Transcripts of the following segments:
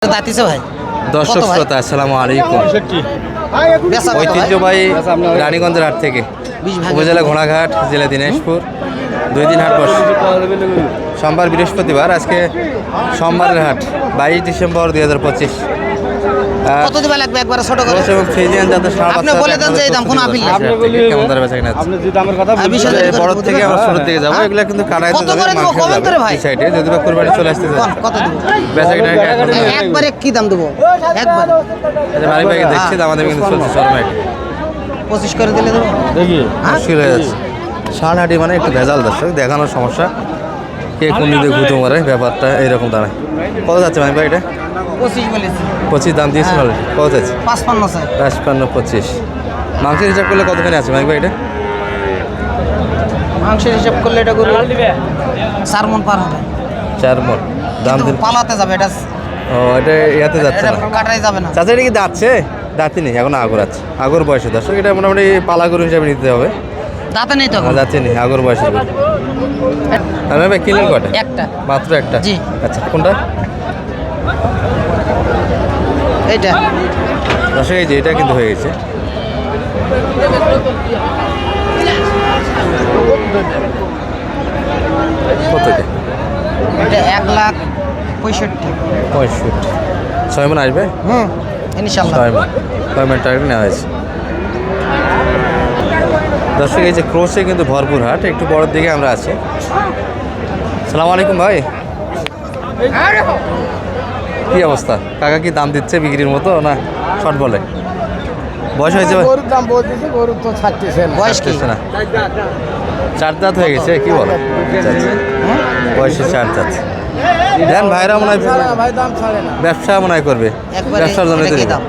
দাঁতিছে ভাই দর্শক শ্রোতা আসসালামু আলাইকুম। ঐতিহ্যবাহী রানীগঞ্জের হাট থেকে উপজেলা ঘোড়াঘাট, জেলা দিনাজপুর, 2 দিন হাট বসে। সোমবার বৃহস্পতিবার, আজকে সোমবারের হাট 22 ডিসেম্বর 2025। কত দিবা লাগবে একবার ছোট করে এবং ফ্রিজিয়ান যাদের আপনি বলে দেন যে এই দাম কোন আপিল কেমন দাঁড়াবে সেখানে আপনি যদি দামের কথা বড় থেকে আমরা ছোট থেকে যাবো, এগুলো কিন্তু কাটাই কত করে দেবো কমেন্ট করে ভাই সাইডে যদি বা কুরবানি চলে আসতে কত দেব বেচাকেনা একবারে কি দাম দেবো একবার বাড়ি ভাই দেখছি দাম আমাদের কিন্তু চলছে শর্মা 25 করে দিলে দেবো দেখি মুশকিল হয়ে যাচ্ছে। সারহাটি মানে একটু ভেজাল দর্শক, দেখানোর সমস্যা, কে কোন দিকে ঘুতো মারে, ব্যাপারটা এইরকম দাঁড়ায়। কত যাচ্ছে ভাই ভাই এটা? 25 বলেছি 25 দাম দিয়েছেন অলরেডি। কত যাচ্ছে? 55 স্যার 55 25। মাংসের হিসাব করলে কতখানি আছে ভাই ভাই এটা? মাংসের হিসাব করলে এটা গরু 4 মণ পার হবে। 4 মণ দাম দিন। পালাতে যাবে এটা, ও এটা ইয়াতে যাচ্ছে এটা না, কাটাই যাবে না। চাচা এটা কি দাঁতছে? দাঁতি নেই এখন, আগর আছে, আগর বয়সে দর্শক। এটা মোটামুটি পালা গরু হিসাবে নিতে হবে। দাঁতে নেই তো এখন। দাঁতি নেই, আগর বয়সে গরু। আর ভাই কিনলেন কয়টা? একটা মাত্র একটা? জি। আচ্ছা, কোনটা? এইটা দর্শক এই যে এটা কিন্তু হয়ে গেছে। কত এটা? এটা 1,65,000। 65। 6 মণ আসবে? ইনশাআল্লাহ 6 মণ টার্গেট নেওয়া হয়েছে। দর্শক এই যে ক্রোসে কিন্তু ভরপুর হাট, একটু বড়োর দিকে আমরা আছি। সালামু আলাইকুম ভাই, কি অবস্থা? কাকা কি দাম দিচ্ছে বিক্রির মতো না শর্ট বলে? বয়স হয়েছে ভাই? গরুর দাম বলতেছে, গরু তো ছাড়তেছে না। বয়স কি? ছাড়তেছে না, 4 দাঁত হয়ে গেছে, কি বলো? আচ্ছা, আচ্ছা। বয়সে 4 দাঁত। দেন ভাইরা মনে হয় ভাই দাম ছাড়ে না। ব্যবসা মনে হয় করবে, একবারে ব্যবসার জন্য এটা কি দাম?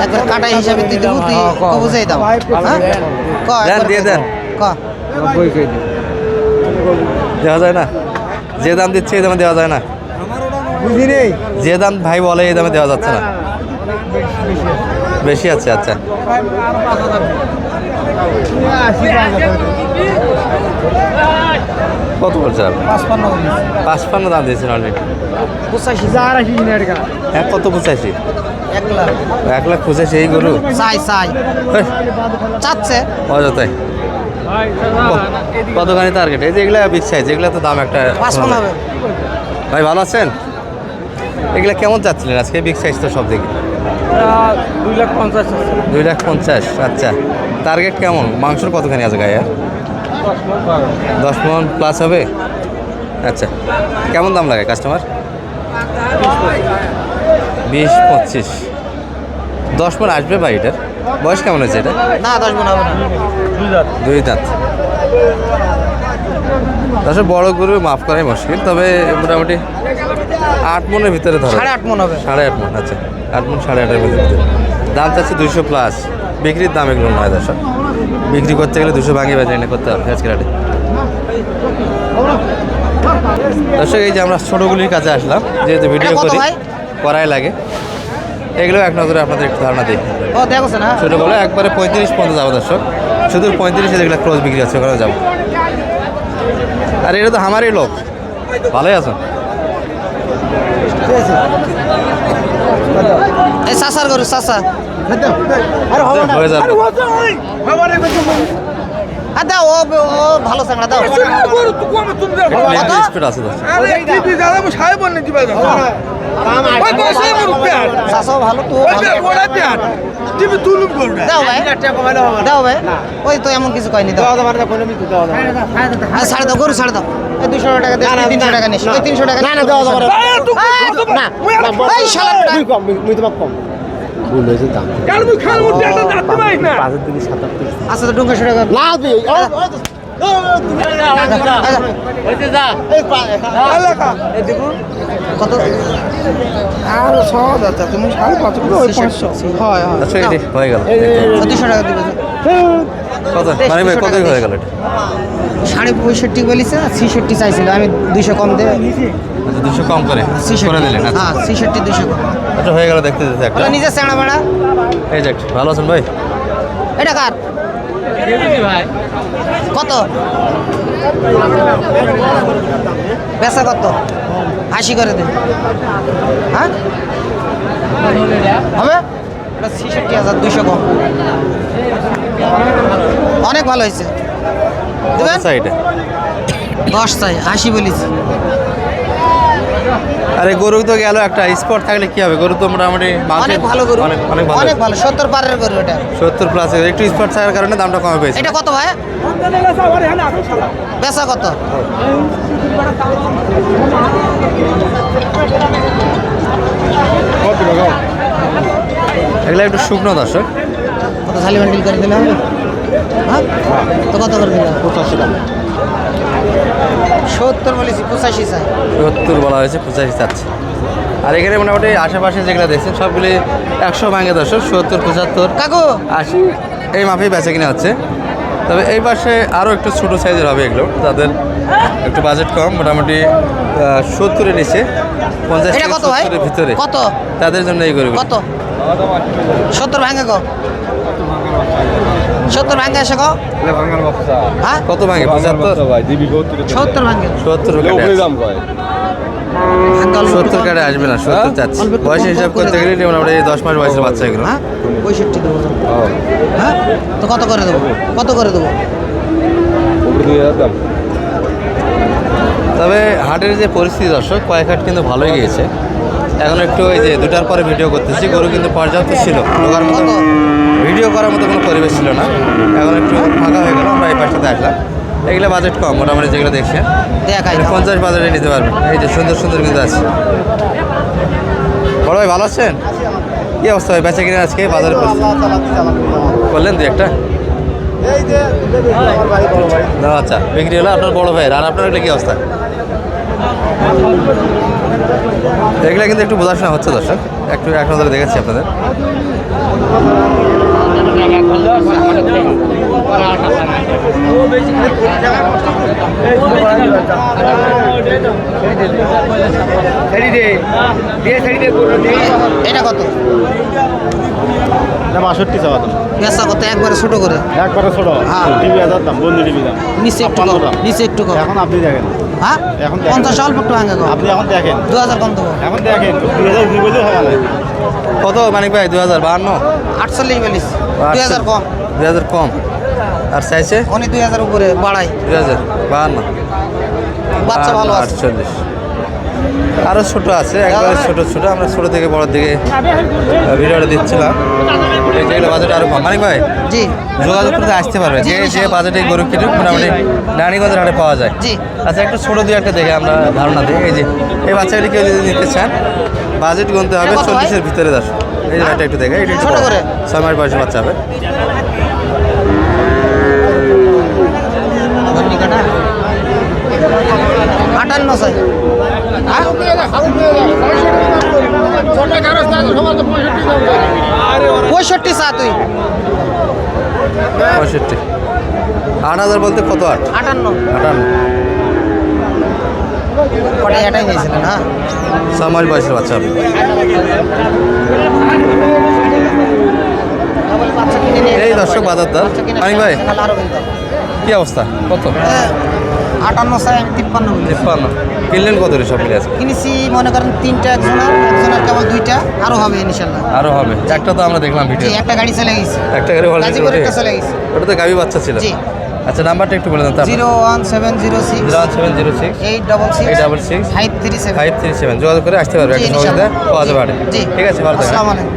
একবার কাটাই হিসাবে দিয়ে দেবো, তুই বুঝাই দাম। ভাই হ্যাঁ? ক দেন, একবার দিয়ে দেন। ক 90 কেজি দেওয়া যায় না? যে দাম দিচ্ছে এই দামে দেওয়া যায় না? বুঝি নেই। যে দাম ভাই বলে এই দামে দেওয়া যাচ্ছে না, বেশি আছে। আচ্ছা, কত বলছে আপনি? 55 দাম দিয়েছেন অলরেডি। 85 হ্যাঁ, কত 85? 1 লাখ 1,85,000 এই গরু? চাই হেই, চাচ্ছে অযথাই। কতখানি টার্গেট? এই যে এগুলা বিগ সাইজ, এগুলা তো দাম একটা 55 হবে। ভাই ভালো আছেন? এগুলা কেমন চাচ্ছিলেন আজকে? বিগ সাইজ তো সব দিকে 2,50,000 2,50,000। আচ্ছা, টার্গেট কেমন? মাংসর কতখানি আছে গায়ে? 10 মণ প্লাস হবে। আচ্ছা, কেমন দাম লাগে কাস্টমার? 20-25। 10 মণ আসবে ভাই। এটার বয়স কেমন হয়েছে এটা? না 10 মণ হবে না। 2 দাঁত। আসলে বড় গরু মাফ করাই মুশকিল, তবে মোটামুটি 8 মণের ভিতরে ধরো। 8.5 মণ হবে। 8.5 মণ। আচ্ছা, 8 মণ 8.5-এর ভিতরে। দাম চাচ্ছে 200 প্লাস। বিক্রির দাম এগুলো নয় দর্শক, বিক্রি করতে গেলে 200 ভাঙিয়ে বেচে এনে করতে হবে আজকে রাটে। দর্শক এই যে আমরা ছোটোগুলির কাছে আসলাম, যেহেতু ভিডিও এটা কত করি, ভাই? করাই লাগে। এগুলো এক নজরে আপনাদের একটু ধারণা দিই। ও দেখছ না ছোটোগুলো একবারে 35 পর্যন্ত যাবো দর্শক, শুধু 35-এ যেগুলো ক্লোজ বিক্রি আছে ওখানে যাবো। আর এটা তো আমারই লোক, ভালোই আছো? এই সাসার গরু সাসা হয়ে যাবে। দাও ও ভালো চাংড়া দাও। স্পিড আছে দর্শক। সাসাও ভালো তো দাও ভাই, দাও ভাই। ওই তো এমন কিছু কয়নি, দাও ছাড়ে দাও গরু ছাড়ে দাও। এই 200 টাকা দিয়ে 300 টাকা নিস, ওই 300 টাকা না না দাও দাও না এই শালা ভুল হয়েছে দাম। আচ্ছা তো ডুঙ্গা টাকা না দি কত? আর সহজ আছে, তুমি 550 হয় হয়। আচ্ছা, এটি হয়ে গেল। 200 টাকা দিবে। কত মানে ভাই, কত হয়ে গেল এটা? 65 বলিছে, 66 চাইছিল, আমি 200 কম দেবে। আচ্ছা, 200 কম করে 66 করে দিলেন? আচ্ছা, হ্যাঁ 66 200 কম। আচ্ছা হয়ে গেল। দেখতে দিতে একটা ওটা নিজে চেংড়া বেড়া। এই যে ভালো আছেন ভাই? এটা কার? কত বেচা? কত 80 করে দে। হ্যাঁ অনেক ভালো হয়েছে দেবেন সাইডে 10 চাই 80 বলেছি। আরে গরু তো গেল একটা স্পট থাকলে কি হবে, গরু তো মোটামুটি অনেক ভালো গরু, অনেক অনেক ভালো, অনেক ভালো 70 পারের গরু এটা। 70 প্লাস। একটু স্পট থাকার কারণে দামটা কমে পেয়েছে। এটা কত ভাই? বেচা কত? এগুলো একটু শুকনো দর্শক। কত খালি বান্ডিল করে দিলে হবে? হ্যাঁ তো কত করে দিলে? 85 টাকা। 70 বলেছি 85 চাই। 70 বলা হয়েছে, 85 চাচ্ছে। আর এখানে মোটামুটি আশেপাশে যেগুলো দেখছেন সবগুলি 100 ভাঙে দর্শক, 70, 75, কাকু 80 এই মাপেই বেচা কিনা হচ্ছে। তবে এই পাশে আরও একটু ছোটো সাইজের হবে এগুলো, যাদের একটু বাজেট কম, মোটামুটি 70-এর নিচে, 50 এটা থেকে কত ভাই? 70-এর ভিতরে, কত? তাদের জন্য এই গরু। কত? 70 ভাঙে কো? 70 ভাঙে আসে কো? হ্যাঁ কত ভাঙে? 75, ভাই দিবি 70 ভাঙে। 70 দাম কয়। 70 কাটে আসবে না, 70 চাচ্ছে। অল্প একটু বয়সের কম হিসাব করে করতে গেলে মোটামুটি 10 মাস বয়সের বাচ্চা এগুলো। হ্যাঁ 65 দেবো তো। হ্যাঁ তো কত করে দেবো? কত করে দেবো? তবে হাটের যে পরিস্থিতি দর্শক, কয়েক হাট কিন্তু ভালোই গিয়েছে। এখন একটু এই যে 2টার পরে ভিডিও করতেছি, গরু কিন্তু পর্যাপ্ত ছিল, ঢোকার মতো কত? ভিডিও করার মতো কোনো পরিবেশ ছিল না। এখন একটু ফাঁকা হয়ে গেল, আমরা এই পাশটাতে আসলাম। এগুলো বাজেট কম, মোটামুটি যেগুলো দেখছেন দেখাই 50 বাজারে নিতে পারবেন। এই যে সুন্দর সুন্দর কিন্তু আছে। বড় ভাই ভালো আছেন? কি অবস্থা ভাই বেচা কিনে আজকে বাজারে করলেন দু একটা? না আচ্ছা, বিক্রি হলো আপনার বড় ভাইয়ের। আর আপনার এগুলো কি অবস্থা? এগুলো কিন্তু একটু বোঝাশোনা হচ্ছে দর্শক, একটু এক নজরে দেখেছি আপনাদের। এটা কত? 62 টাকা দাম। বেচা কত? একবারে ছোট করে একবারে ছোট। হ্যাঁ। টিভি হাজার দাম, বন্ধু টিভি দাম। নিচে একটু 56 কম, দাম। নিচে একটু কম। এখন আপনি দেখেন, হ্যাঁ এখন দেখেন। 50 অল্প একটু ভাঙে কো। আপনি এখন দেখেন, 2000 কম দেবো। এখন দেখেন 2000 দুই বলে হয় না। কত মানিক ভাই? 2052, 48 বলিস 2000 কম। 2000 কম। আর চাইছে উনি 2000 উপরে বাড়াই। 2052, বাচ্চা ভালো আছে। 48। আরও ছোট আছে, একবারে ছোট ছোট। আমরা ছোট থেকে বড় দিকে ভিডিওটা দিচ্ছিলাম। এই যেগুলো বাজেট আরও কম। মানিক ভাই জি যোগাযোগ করতে আসতে পারবে, যে যে বাজেটে গরু কিনুক মোটামুটি রানীগঞ্জের হাটে পাওয়া যায়। জি। আচ্ছা একটু ছোটো দিয়ে একটা দেখে আমরা ধারণা দিই। এই যে এই বাচ্চাগুলি কেউ যদি নিতে চান, বাজেট গুনতে হবে এটা কত ভাই? 40-এর ভিতরে। দশ এই যে ভাইটা একটু দেখে, এটা ছোট করে? 6 মাস বয়সে বাচ্চা হবে। ঘন্টিকাটা 58 চাই। হ্যাঁ 65 চা তুই। 65, 8,000 বলতে কত? 8, 58 58, কটাই এটাই নিয়েছিলেন? হ্যাঁ 6 মাস বয়সের বাচ্চা হবে। বাচ্চা কিনে নিয়ে এই দর্শক বাজার দর। বাচ্চা কিনে মানিক ভাই তাহলে আরো কিনতে হবে। কি অবস্থা? কত? 58 চাই, আমি 53 বলি। 53 কিনলেন কত রে সব মিলে আজকে? কিনেছি মনে করেন 3টা, একজনের কেবল 2টা, আরো হবে ইনশাল্লাহ। আরও হবে। একটা তো আমরা দেখলাম জি ভিডিও, একটা গাড়ি চলে গেছে, একটা করে অলরেডি গাজীপুরে একটা চলে গেছে। ওটা তো গাভী বাচ্চা ছিল। জি। আচ্ছা নাম্বারটা একটু বলে দেন তো। 01706 01706 866 866 537। 537 যোগাযোগ করে আসতে পারবে, জি, একটা ইনশাআল্লাহ। সহযোগিতা পাওয়া যাবে। জি। ঠিক আছে, ভালো থাকবেন। আসসালামু আলাইকুম।